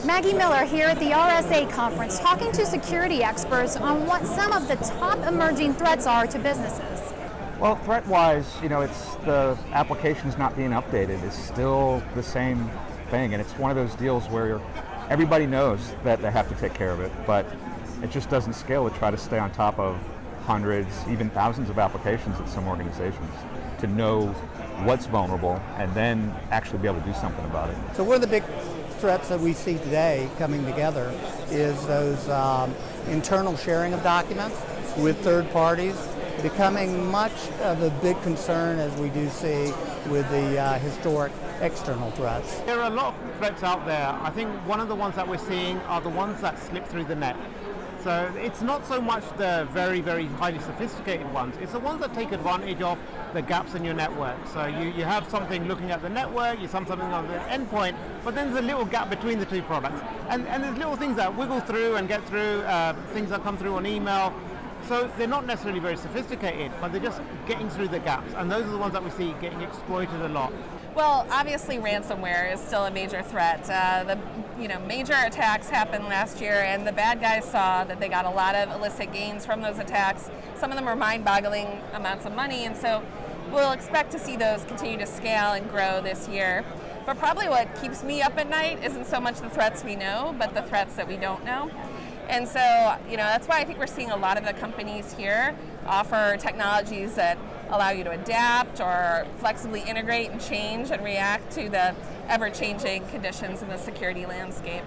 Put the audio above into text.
Maggie Miller here at the RSA conference talking to security experts on what some of the top emerging threats are to businesses. Well, threat-wise, it's the application's not being updated. It's still the same thing, and it's one of those deals where everybody knows that they have to take care of it, but it just doesn't scale to try to stay on top of hundreds, even thousands of applications at some organizations to know what's vulnerable and then actually be able to do something about it. So one of the big threats that we see today coming together is those internal sharing of documents with third parties becoming much of a big concern, as we do see with the historic external threats. There are a lot of threats out there. I think one of the ones that we're seeing are the ones that slip through the net. So it's not so much the very, very highly sophisticated ones, it's the ones that take advantage of the gaps in your network. So you have something looking at the network, you have something on the endpoint, but then there's a little gap between the two products. And there's little things that wiggle through and get through, things that come through on email. So they're not necessarily very sophisticated, but they're just getting through the gaps. And those are the ones that we see getting exploited a lot. Well, obviously ransomware is still a major threat. The major attacks happened last year, and the bad guys saw that they got a lot of illicit gains from those attacks. Some of them are mind-boggling amounts of money, and so we'll expect to see those continue to scale and grow this year. But probably what keeps me up at night isn't so much the threats we know, but the threats that we don't know. And so, that's why I think we're seeing a lot of the companies here offer technologies that allow you to adapt or flexibly integrate and change and react to the ever-changing conditions in the security landscape.